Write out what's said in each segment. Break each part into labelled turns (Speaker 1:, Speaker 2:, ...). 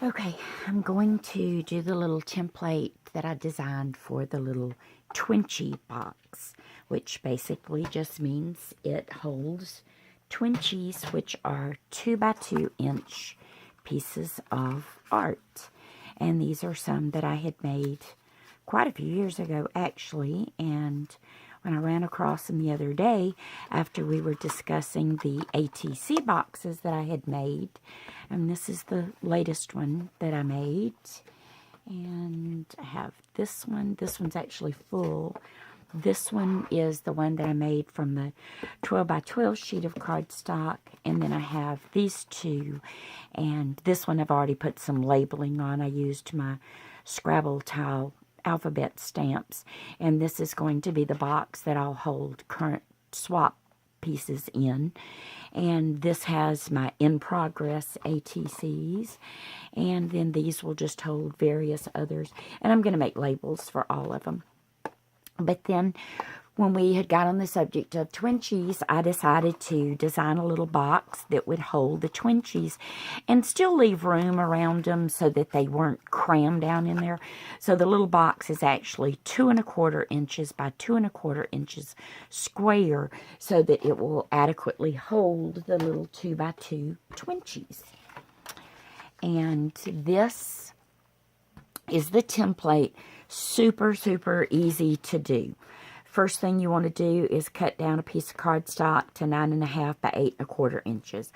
Speaker 1: Okay, I'm going to do the little template that I designed for the little Twinchie box, which basically just means it holds Twinchies, which are 2x2 inch pieces of art. And these are some that I had made quite a few years ago, actually, and when I ran across them the other day after we were discussing the ATC boxes that I had made. And this is the latest one that I made. And I have this one. This one's actually full. This one is the one that I made from the 12x12 sheet of cardstock. And then I have these two. And this one I've already put some labeling on. I used my Scrabble tile alphabet stamps, and this is going to be the box that I'll hold current swap pieces in. And this has my in progress ATCs, and then these will just hold various others, and I'm going to make labels for all of them. But then when we had got on the subject of Twinchies, I decided to design a little box that would hold the Twinchies and still leave room around them so that they weren't crammed down in there. So the little box is actually 2¼ inches by 2¼ inches square so that it will adequately hold the little 2x2 Twinchies. And this is the template. Super, super easy to do. First thing you want to do is cut down a piece of cardstock to 9½ by 8¼ inches.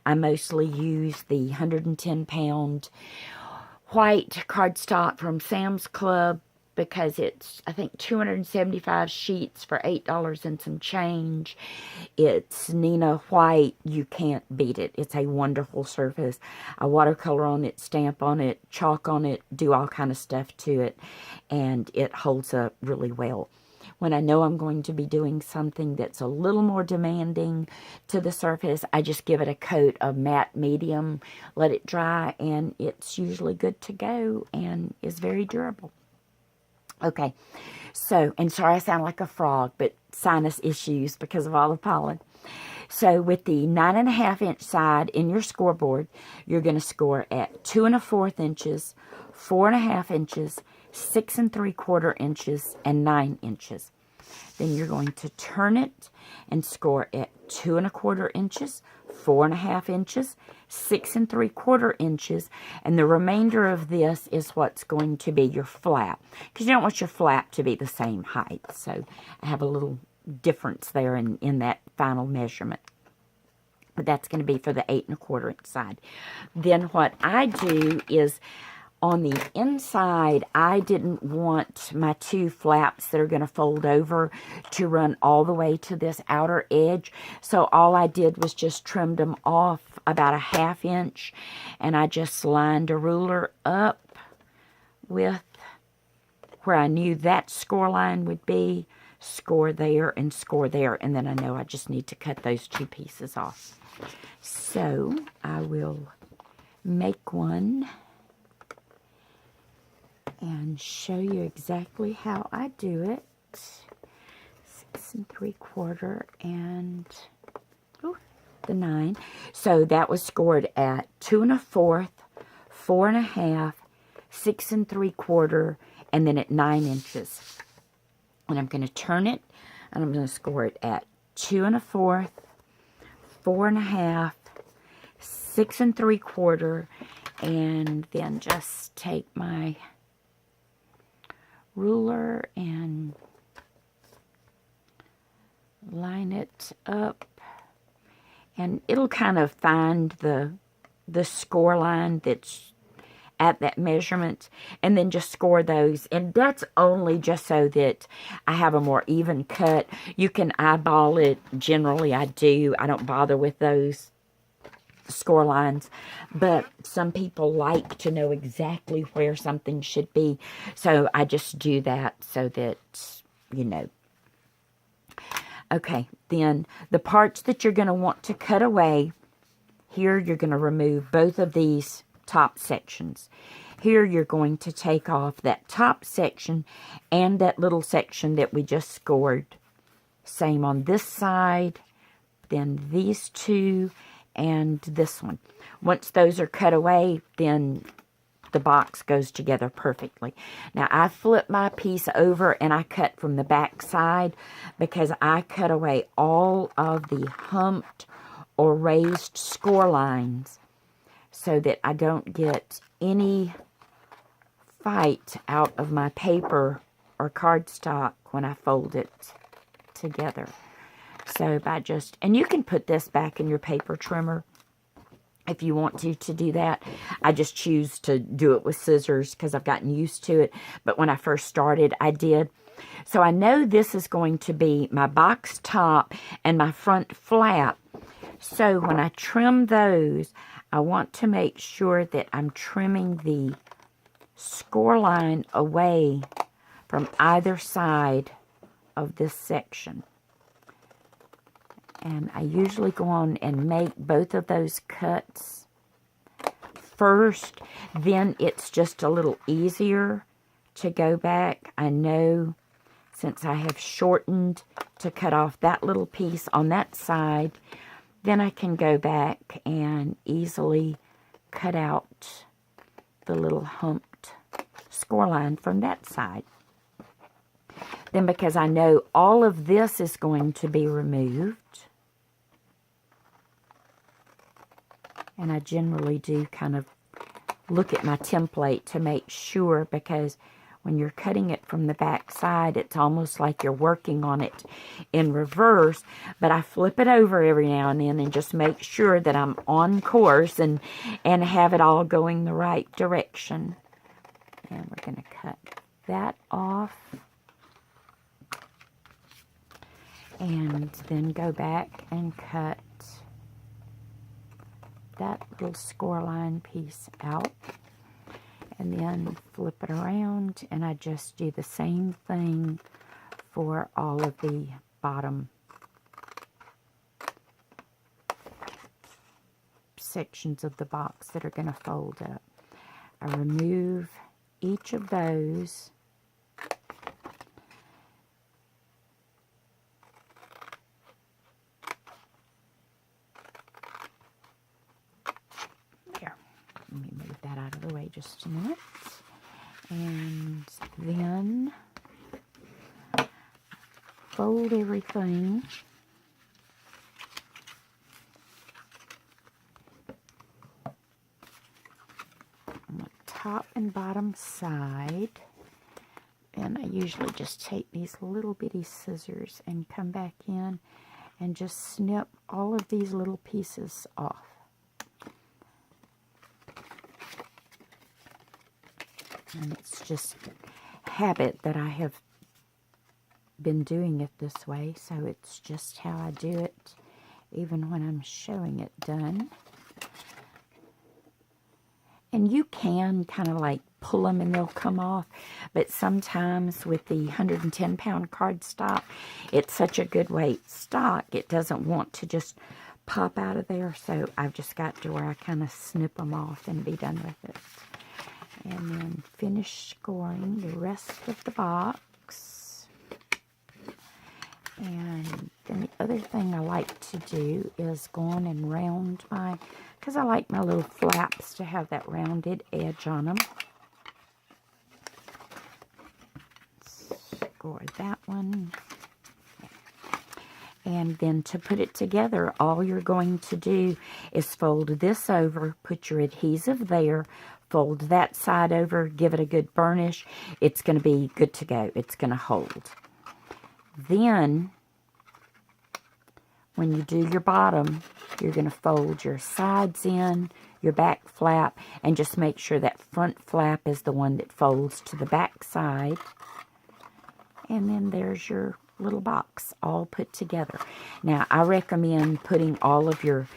Speaker 1: I mostly use the 110-pound white cardstock from Sam's Club because it's, I think, 275 sheets for $8 and some change. It's Nina white. You can't beat it. It's a wonderful surface. I watercolor on it, stamp on it, chalk on it, do all kind of stuff to it, and it holds up really well. When I know I'm going to be doing something that's a little more demanding to the surface, I just give it a coat of matte medium, let it dry, and it's usually good to go and is very durable. Okay, so, and sorry I sound like a frog, but sinus issues because of all the pollen. So with the 9½ inch side in your scoreboard, you're going to score at 2¼ inches, 4½ inches, 6¾ inches, and 9 inches. Then you're going to turn it and score at 2¼ inches, 4½ inches, 6¾ inches, and the remainder of this is what's going to be your flap, because you don't want your flap to be the same height. So I have a little difference there in that final measurement. But that's going to be for the 8¼ inch side. Then what I do is, on the inside, I didn't want my two flaps that are going to fold over to run all the way to this outer edge. So all I did was just trimmed them off about a ½ inch. And I just lined a ruler up with where I knew that score line would be. Score there and score there. And then I know I just need to cut those two pieces off. So I will make one and show you exactly how I do it. 6¾ and the 9. So that was scored at 2¼ 4½ 6¾ and then at 9 inches. And I'm going to turn it and I'm going to score it at 2¼ 4½ 6¾ and then just take my ruler and line it up, and it'll kind of find the score line that's at that measurement, and then just score those. And that's only just so that I have a more even cut. You can eyeball it. Generally I do. I don't bother with those score lines, but some people like to know exactly where something should be, so I just do that so that you know. Okay, then the parts that you're going to want to cut away, here you're going to remove both of these top sections. Here you're going to take off that top section and that little section that we just scored. Same on this side, then these two, and this one. Once those are cut away, then the box goes together perfectly. Now, I flip my piece over and I cut from the back side because I cut away all of the humped or raised score lines so that I don't get any fight out of my paper or cardstock when I fold it together. So by just, and you can put this back in your paper trimmer if you want to do that. I just choose to do it with scissors because I've gotten used to it. But when I first started, I did. So I know this is going to be my box top and my front flap. So when I trim those, I want to make sure that I'm trimming the score line away from either side of this section. And I usually go on and make both of those cuts first. Then it's just a little easier to go back. I know since I have shortened to cut off that little piece on that side, then I can go back and easily cut out the little humped score line from that side. Then because I know all of this is going to be removed, and I generally do kind of look at my template to make sure, because when you're cutting it from the back side, it's almost like you're working on it in reverse. But I flip it over every now and then and just make sure that I'm on course and have it all going the right direction. And we're going to cut that off. And then go back and cut that little score line piece out. And then flip it around, and I just do the same thing for all of the bottom sections of the box that are going to fold up. I remove each of those. There. Let me move that out of the way just a minute. And then fold everything on the top and bottom side. And I usually just take these little bitty scissors and come back in and just snip all of these little pieces off. And it's just habit that I have been doing it this way, so it's just how I do it, even when I'm showing it done. And you can kind of like pull them and they'll come off, but sometimes with the 110-pound cardstock, it's such a good weight stock, it doesn't want to just pop out of there, so I've just got to where I kind of snip them off and be done with it. And then finish scoring the rest of the box. And then the other thing I like to do is go on and round my, because I like my little flaps to have that rounded edge on them. Score that one. And then to put it together, all you're going to do is fold this over, put your adhesive there, fold that side over, give it a good burnish. It's going to be good to go. It's going to hold. Then, when you do your bottom, you're going to fold your sides in, your back flap, and just make sure that front flap is the one that folds to the back side. And then there's your little box all put together. Now, I recommend putting all of your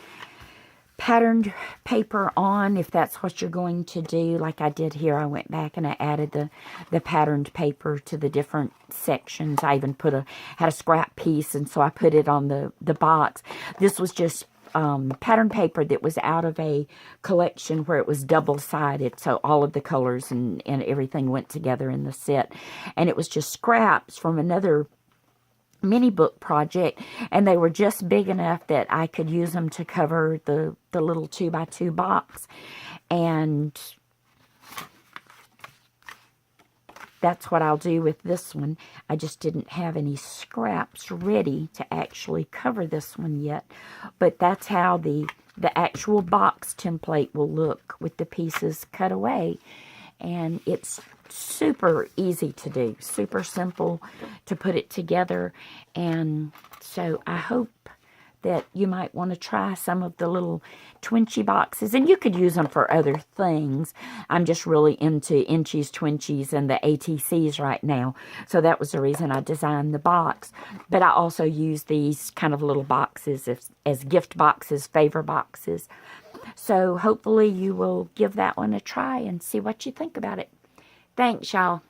Speaker 1: patterned paper on if that's what you're going to do. Like I did here, I went back and I added the patterned paper to the different sections. I even had a scrap piece, and so I put it on the box. This was just patterned paper that was out of a collection where it was double-sided, so all of the colors and everything went together in the set. And it was just scraps from another mini book project, and they were just big enough that I could use them to cover the little 2x2 box. And that's what I'll do with this one. I just didn't have any scraps ready to actually cover this one yet. But that's how the actual box template will look with the pieces cut away. And it's super easy to do, super simple to put it together. And so I hope that you might want to try some of the little Twinchie boxes. And you could use them for other things. I'm just really into Inchies, Twinchies, and the ATCs right now. So that was the reason I designed the box. But I also use these kind of little boxes as gift boxes, favor boxes. So hopefully you will give that one a try and see what you think about it. Thanks, y'all.